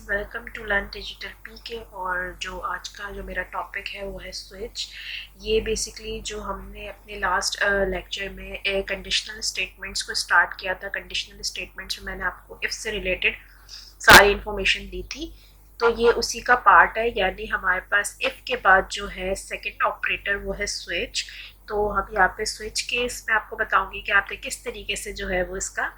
Welcome to learn digital पीके। और जो आज का जो मेरा टॉपिक है वो है स्विच। ये बेसिकली जो हमने अपने लास्ट लेक्चर में कंडीशनल स्टेटमेंट्स को स्टार्ट किया था। कंडीशनल स्टेटमेंट्स में मैंने आपको इफ से रिलेटेड सारी इंफॉर्मेशन दी थी, तो ये उसी का पार्ट है। यानी हमारे पास इफ के बाद जो है सेकेंड ऑपरेटर वो है स्विच। तो हम यहाँ पे स्विच केस में आपको बताऊंगी कि आपने किस तरीके से जो है वो इसका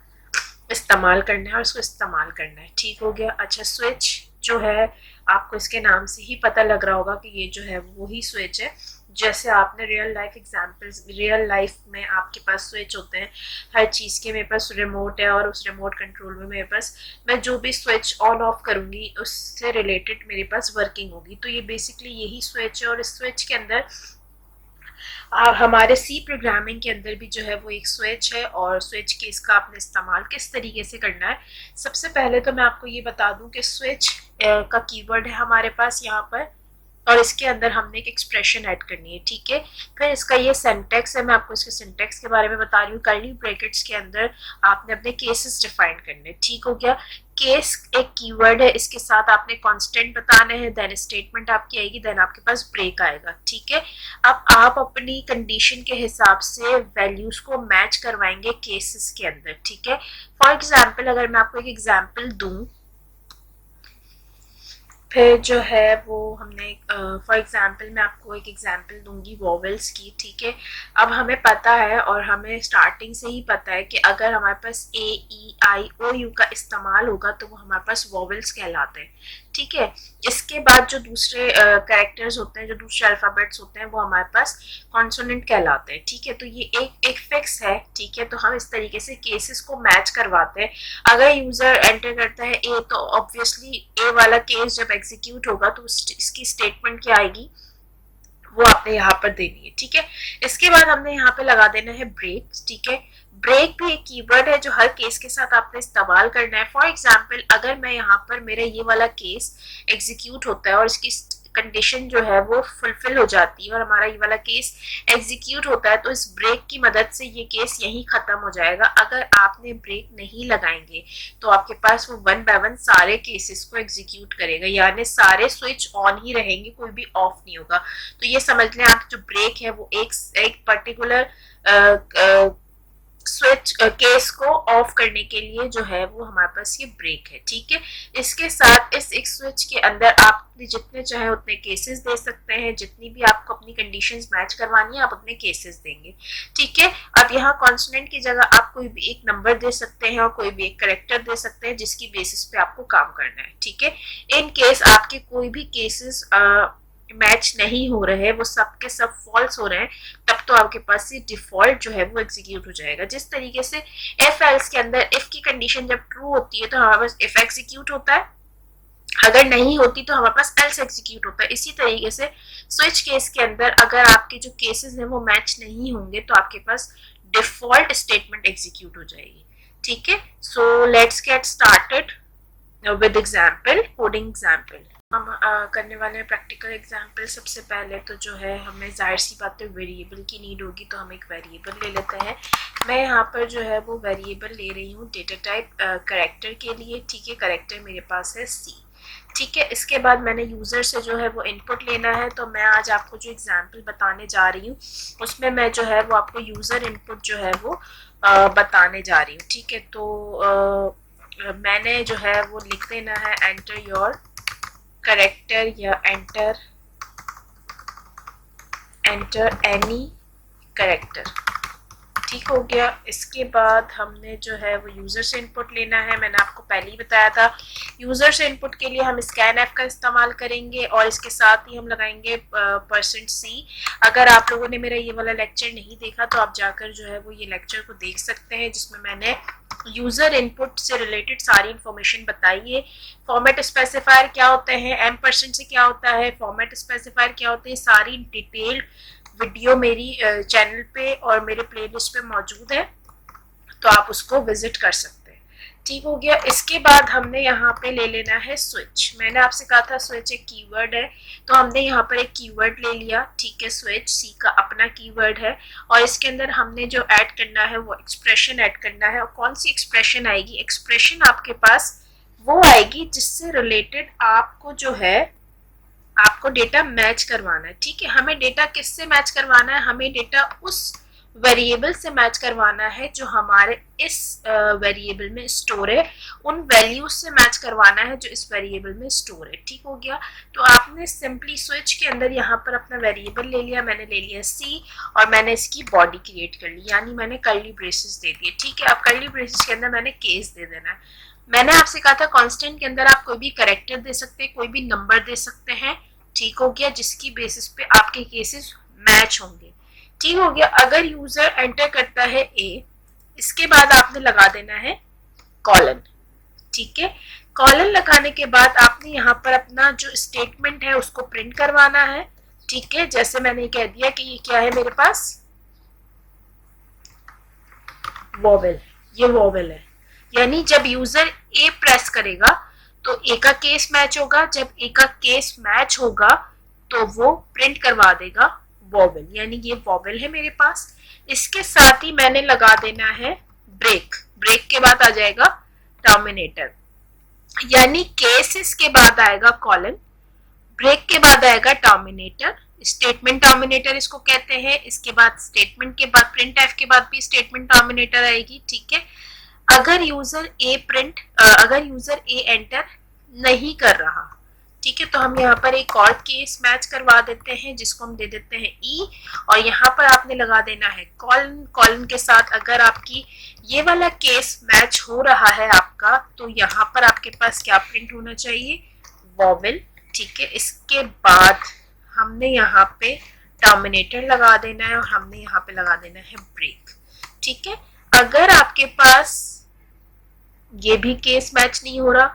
इस्तेमाल करना है और इसको इस्तेमाल करना है। ठीक हो गया। अच्छा, स्विच जो है आपको इसके नाम से ही पता लग रहा होगा कि ये जो है वही स्विच है। जैसे आपने real life examples, real life में आपके पास स्विच होते हैं हर चीज़ के। मेरे पास रिमोट है और उस रिमोट कंट्रोल में मेरे पास मैं जो भी स्विच ऑन ऑफ करूंगी उससे रिलेटेड मेरे पास वर्किंग होगी। तो ये बेसिकली यही स्विच है। और इस स्विच के अंदर हमारे सी प्रोग्रामिंग के अंदर भी जो है वो एक स्विच है। और स्विच के इसका आपने इस्तेमाल किस तरीके से करना है, सबसे पहले तो मैं आपको ये बता दूं कि स्विच का कीवर्ड है हमारे पास यहाँ पर, और इसके अंदर हमने एक एक्सप्रेशन ऐड करनी है। ठीक है। फिर इसका ये सिंटैक्स है, मैं आपको इसके सिंटैक्स के बारे में बता रही हूँ। कर्ली ब्रैकेट्स के अंदर आपने अपने केसेस डिफाइन करने। ठीक हो गया। केस एक कीवर्ड है, इसके साथ आपने कांस्टेंट बताने हैं, देन स्टेटमेंट आपकी आएगी, देन आपके पास ब्रेक आएगा। ठीक है। अब आप अपनी कंडीशन के हिसाब से वैल्यूज को मैच करवाएंगे केसेस के अंदर। ठीक है। फॉर एग्जाम्पल अगर मैं आपको एक एग्जाम्पल दूं, फिर जो है वो हमने फॉर एग्जांपल मैं आपको एक एग्जांपल दूंगी वॉवेल्स की। ठीक है। अब हमें पता है और हमें स्टार्टिंग से ही पता है कि अगर हमारे पास ए ई आई ओ यू का इस्तेमाल होगा तो वो हमारे पास वॉवेल्स कहलाते हैं। ठीक है। इसके बाद जो दूसरे कैरेक्टर्स होते हैं, जो दूसरे अल्फ़ाबेट्स होते हैं, वो हमारे पास कॉन्सोनेंट कहलाते हैं। ठीक है। तो ये एक फिक्स है। ठीक है। तो हम इस तरीके से केसेस को मैच करवाते हैं। अगर यूजर एंटर करता है ए, तो ऑब्वियसली ए वाला केस जब एग्जीक्यूट होगा तो इसकी स्टेटमेंट क्या आएगी वो आपने यहाँ पर देनी है। ठीक है। इसके बाद हमने यहाँ पे लगा देना है ब्रेक। ठीक है। ब्रेक भी एक कीवर्ड है जो हर केस के साथ आपने इस्तेमाल करना है। फॉर एग्जाम्पल अगर मैं यहाँ पर मेरा ये वाला केस एग्जीक्यूट होता है और इसकी कंडीशन जो है वो फुलफिल हो जाती है और हमारा ये वाला केस एग्जीक्यूट होता है, तो इस ब्रेक की मदद से ये केस यहीं खत्म हो जाएगा। अगर आपने ब्रेक नहीं लगाएंगे तो आपके पास वो वन बाय वन सारे केसेस को एग्जीक्यूट करेगा, यानी सारे स्विच ऑन ही रहेंगे, कोई भी ऑफ नहीं होगा। तो ये समझ लें आप, जो ब्रेक है वो एक पर्टिकुलर स्विच केस को ऑफ करने के लिए जो है वो हमारे पास ये ब्रेक है। ठीक है। इसके साथ इस एक स्विच के अंदर आप जितने चाहे उतने केसेस दे सकते हैं, जितनी भी आपको अपनी कंडीशंस मैच करवानी है आप अपने केसेस देंगे। ठीक है। अब यहाँ कॉन्सोनेंट की जगह आप कोई भी एक नंबर दे सकते हैं और कोई भी एक करेक्टर दे सकते हैं जिसकी बेसिस पे आपको काम करना है। ठीक है। इन केस आपके कोई भी केसेस मैच नहीं हो रहे, वो सब के सब फॉल्स हो रहे हैं, तब तो आपके पास ये डिफॉल्ट जो है वो एग्जीक्यूट हो जाएगा। जिस तरीके से इफ एल्स के अंदर इफ की कंडीशन जब ट्रू होती है तो हमारे पास इफ एग्जीक्यूट होता है, अगर नहीं होती तो हमारे पास एल्स एग्जीक्यूट होता है। इसी तरीके से स्विच केस के अंदर अगर आपके जो केसेस हैं वो मैच नहीं होंगे तो आपके पास डिफॉल्ट स्टेटमेंट एग्जीक्यूट हो जाएगी। ठीक है। So let's get started with example, coding example हम करने वाले हैं प्रैक्टिकल एग्जाम्पल। सबसे पहले तो जो है हमें जाहिर सी बात है वेरिएबल की नीड होगी, तो हम एक वेरिएबल ले लेते हैं। मैं यहाँ पर जो है वो वेरिएबल ले रही हूँ डेटा टाइप करेक्टर के लिए। ठीक है। करेक्टर मेरे पास है सी। ठीक है। इसके बाद मैंने यूज़र से जो है वो इनपुट लेना है। तो मैं आज आपको जो एग्जाम्पल बताने जा रही हूँ उसमें मैं जो है वो आपको यूज़र इनपुट जो है वो बताने जा रही हूँ। ठीक है। तो मैंने जो है वो लिख देना है एंटर योर करेक्टर या एंटर एनी करेक्टर। ठीक हो गया। इसके बाद हमने जो है वो यूज़र से इनपुट लेना है। मैंने आपको पहले ही बताया था यूज़र से इनपुट के लिए हम स्कैन एफ का इस्तेमाल करेंगे और इसके साथ ही हम लगाएंगे %c। अगर आप लोगों ने मेरा ये वाला लेक्चर नहीं देखा तो आप जाकर जो है वो ये लेक्चर को देख सकते हैं, जिसमें मैंने यूज़र इनपुट से रिलेटेड सारी इंफॉर्मेशन बताई है। फॉर्मेट स्पेसिफायर क्या होते हैं, %m से क्या होता है, फॉर्मेट स्पेसिफायर क्या होते हैं, सारी डिटेल्ड वीडियो मेरी चैनल पे और मेरे प्लेलिस्ट पे मौजूद है, तो आप उसको विजिट कर सकते हैं। ठीक हो गया। इसके बाद हमने यहाँ पे ले लेना है स्विच। मैंने आपसे कहा था स्विच एक कीवर्ड है, तो हमने यहाँ पर एक कीवर्ड ले लिया। ठीक है। स्विच सी का अपना कीवर्ड है और इसके अंदर हमने जो ऐड करना है वो एक्सप्रेशन ऐड करना है। और कौन सी एक्सप्रेशन आएगी, एक्सप्रेशन आपके पास वो आएगी जिससे रिलेटेड आपको जो है आपको डेटा मैच करवाना है। ठीक है, हमें डेटा किससे मैच करवाना है, हमें डेटा उस वेरिएबल से मैच करवाना है जो हमारे इस वेरिएबल में स्टोर है, उन वैल्यूज से मैच करवाना है जो इस वेरिएबल में स्टोर है। ठीक हो गया। तो आपने सिंपली स्विच के अंदर यहाँ पर अपना वेरिएबल ले लिया, मैंने ले लिया सी, और मैंने इसकी बॉडी क्रिएट कर ली, यानी मैंने कर्ली ब्रेसेस दे दिए। ठीक है, अब कर्ली ब्रेसेस के अंदर मैंने केस दे देना है। मैंने आपसे कहा था कांस्टेंट के अंदर आप कोई भी कैरेक्टर दे सकते हैं, कोई भी नंबर दे सकते हैं। ठीक हो गया, जिसकी बेसिस पे आपके केसेस मैच होंगे। ठीक हो गया। अगर यूजर एंटर करता है ए, इसके बाद आपने लगा देना है कॉलन। ठीक है, कॉलन लगाने के बाद आपने यहाँ पर अपना जो स्टेटमेंट है उसको प्रिंट करवाना है। ठीक है, जैसे मैंने कह दिया कि ये क्या है मेरे पास, वोवेल, ये वोवेल है, यानी जब यूजर ए प्रेस करेगा तो ए का केस मैच होगा, जब ए का केस मैच होगा तो वो प्रिंट करवा देगा वोवेल, यानी ये वोवेल है मेरे पास। इसके साथ ही मैंने लगा देना है ब्रेक, ब्रेक के बाद आ जाएगा टर्मिनेटर, यानी केसेस के बाद आएगा कॉलन, ब्रेक के बाद आएगा टर्मिनेटर, स्टेटमेंट टर्मिनेटर इसको कहते हैं। इसके बाद स्टेटमेंट के बाद प्रिंट एफ के बाद भी स्टेटमेंट टर्मिनेटर आएगी। ठीक है, अगर यूजर ए एंटर नहीं कर रहा, ठीक है, तो हम यहाँ पर एक और केस मैच करवा देते हैं जिसको हम दे देते हैं ई, और यहाँ पर आपने लगा देना है कॉलन। कॉलन के साथ अगर आपकी ये वाला केस मैच हो रहा है आपका, तो यहाँ पर आपके पास क्या प्रिंट होना चाहिए, वोवेल। ठीक है, इसके बाद हमने यहाँ पे टर्मिनेटर लगा देना है और हमने यहाँ पे लगा देना है ब्रेक। ठीक है, अगर आपके पास ये भी केस मैच नहीं हो रहा,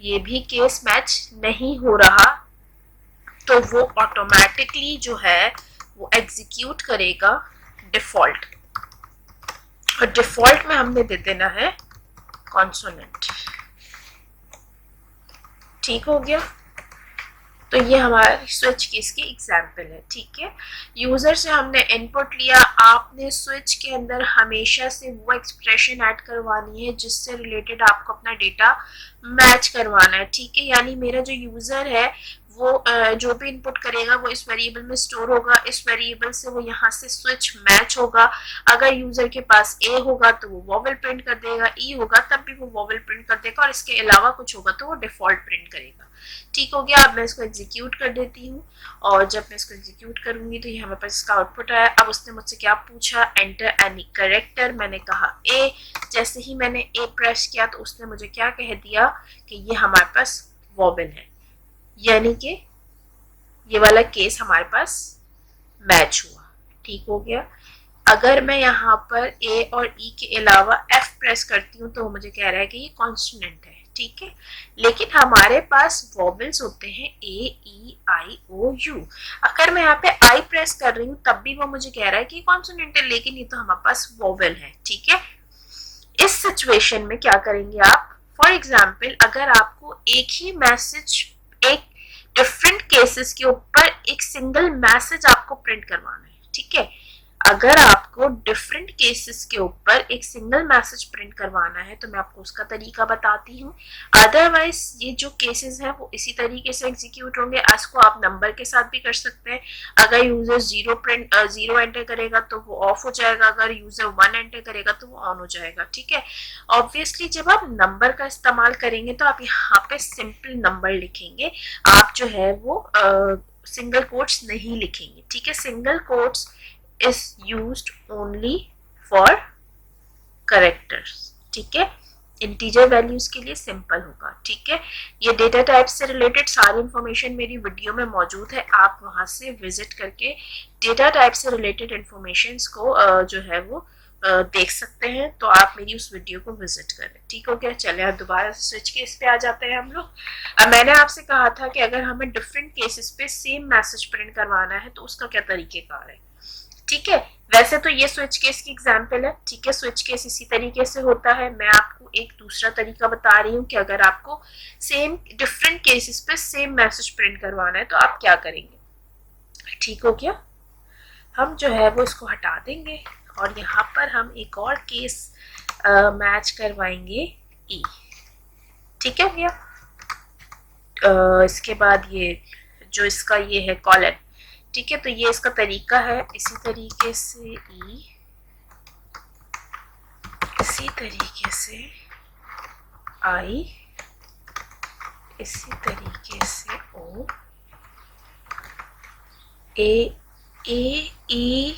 ये भी केस मैच नहीं हो रहा, तो वो ऑटोमेटिकली जो है वो एग्जीक्यूट करेगा डिफॉल्ट, और डिफॉल्ट में हमने दे देना है कॉन्सोनेंट। ठीक हो गया। तो ये हमारी स्विच केस की एग्जाम्पल है। ठीक है, यूजर से हमने इनपुट लिया, आपने स्विच के अंदर हमेशा से वो एक्सप्रेशन ऐड करवानी है जिससे रिलेटेड आपको अपना डेटा मैच करवाना है। ठीक है, यानी मेरा जो यूजर है वो जो भी इनपुट करेगा वो इस वेरिएबल में स्टोर होगा, इस वेरिएबल से वो यहाँ से स्विच मैच होगा। अगर यूजर के पास ए होगा तो वो वोवेल प्रिंट कर देगा, ई होगा तब भी वो वोवेल प्रिंट कर देगा, और इसके अलावा कुछ होगा तो वो डिफॉल्ट प्रिंट करेगा। ठीक हो गया। अब मैं इसको एग्जीक्यूट कर देती हूँ, और जब मैं इसको एग्जीक्यूट करूंगी तो ये हमारे पास इसका आउटपुट आया। अब उसने मुझसे क्या पूछा, एंटर एनी कैरेक्टर, मैंने कहा ए। जैसे ही मैंने ए प्रेस किया तो उसने मुझे क्या कह दिया कि ये हमारे पास वोवेल है, यानी कि ये वाला केस हमारे पास मैच हुआ। ठीक हो गया। अगर मैं यहाँ पर ए और ई के अलावा एफ प्रेस करती हूँ तो मुझे कह रहा है कि ये कॉन्स्टेंट है। ठीक है, लेकिन हमारे पास वोवेल्स होते हैं ए, ई, आई, ओ, यू। अगर मैं यहाँ पे आई प्रेस कर रही हूँ तब भी वो मुझे कह रहा है कि कॉन्सोनेंट है, लेकिन ये तो हमारे पास वोवेल है। ठीक है, इस सिचुएशन में क्या करेंगे आप, फॉर एग्जाम्पल अगर आपको एक ही मैसेज एक डिफरेंट केसेस के ऊपर एक सिंगल मैसेज आपको प्रिंट करवाना है। ठीक है, अगर आपको डिफरेंट केसेस के ऊपर एक सिंगल मैसेज प्रिंट करवाना है तो मैं आपको उसका तरीका बताती हूँ। अदरवाइज ये जो केसेस हैं वो इसी तरीके से एग्जीक्यूट होंगे। इसको आप नंबर के साथ भी कर सकते हैं। अगर यूजर जीरो एंटर करेगा तो वो ऑफ हो जाएगा, अगर यूजर 1 एंटर करेगा तो वो ऑन हो जाएगा। ठीक है, ऑब्वियसली जब आप नंबर का इस्तेमाल करेंगे तो आप यहाँ पे सिंपल नंबर लिखेंगे, आप जो है वो सिंगल कोट्स नहीं लिखेंगे। ठीक है, single quotes is used only for characters। ठीक है, इंटीजर वैल्यूज के लिए सिंपल होगा। ठीक है, ये डेटा टाइप से रिलेटेड सारी इंफॉर्मेशन मेरी वीडियो में मौजूद है, आप वहां से विजिट करके डेटा टाइप से रिलेटेड इंफॉर्मेशन को जो है वो देख सकते हैं। तो आप मेरी उस वीडियो को विजिट करें। ठीक हो गया। चले अब दोबारा स्विच केस पे आ जाते हैं हम लोग। मैंने आपसे कहा था कि अगर हमें डिफरेंट केसेस पे सेम मैसेज प्रिंट करवाना है तो उसका क्या तरीकेकार है। ठीक है, वैसे तो ये स्विच केस की एग्जांपल है। ठीक है, स्विच केस इसी तरीके से होता है। मैं आपको एक दूसरा तरीका बता रही हूँ कि अगर आपको सेम डिफरेंट केसेस पे सेम मैसेज प्रिंट करवाना है तो आप क्या करेंगे। ठीक हो गया, हम जो है वो इसको हटा देंगे और यहाँ पर हम एक और केस मैच करवाएंगे ई। ठीक है भैया। इसके बाद ये जो इसका ये है कॉलन, ठीक है, तो ये इसका तरीका है। इसी तरीके से ई, इसी तरीके से आई, इसी तरीके से ओ, ए ई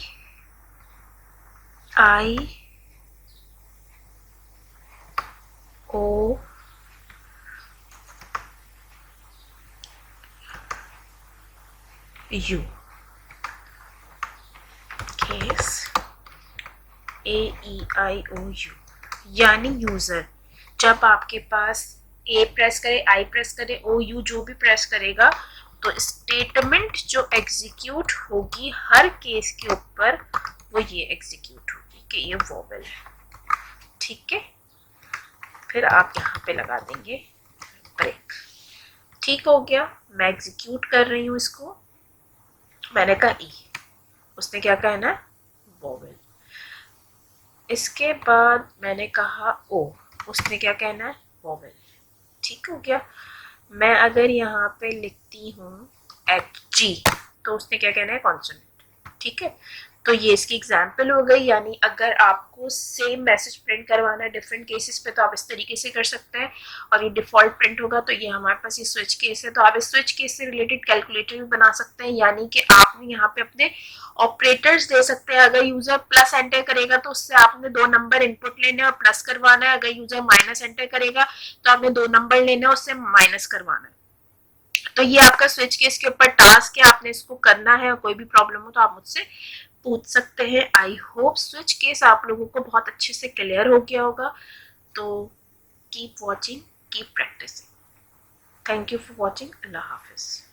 आई ओ यू, केस AEIOU, यानी यूजर जब आपके पास ए प्रेस करे, आई प्रेस करे, OU जो भी प्रेस करेगा तो स्टेटमेंट जो एग्जीक्यूट होगी हर केस के ऊपर वो ये एग्जीक्यूट होगी कि ये वोवेल है। ठीक है, फिर आप यहाँ पे लगा देंगे ब्रेक। ठीक हो गया, मैं एग्जीक्यूट कर रही हूँ इसको। मैंने कहा ई, उसने क्या कहा ना, वोवेल। इसके बाद मैंने कहा ओ, उसने क्या कहना है, वोवेल। ठीक हो गया। मैं अगर यहाँ पे लिखती हूँ HG तो उसने क्या कहना है, कॉन्सोनेंट। ठीक है, तो ये इसकी एग्जाम्पल हो गई। यानी अगर आपको सेम मैसेज प्रिंट करवाना है डिफरेंट केसेस पे तो आप इस तरीके से कर सकते हैं, और ये डिफॉल्ट प्रिंट होगा। तो ये हमारे पास ये स्विच केस है, तो आप इस स्विच केस से रिलेटेड कैलकुलेटर भी बना सकते हैं। यानी कि आपने यहाँ पे अपने ऑपरेटर्स दे सकते हैं। अगर यूजर प्लस एंटर करेगा तो उससे आपने 2 नंबर इनपुट लेने और प्लस करवाना है। अगर यूजर माइनस एंटर करेगा तो आपने 2 नंबर लेने और उससे माइनस करवाना है। तो ये आपका स्विच केस के ऊपर टास्क है, आपने इसको करना है। और कोई भी प्रॉब्लम हो तो आप मुझसे पूछ सकते हैं। आई होप स्विच केस आप लोगों को बहुत अच्छे से क्लियर हो गया होगा। तो keep watching, keep practising. Thank you for watching. अल्लाह हाफिज।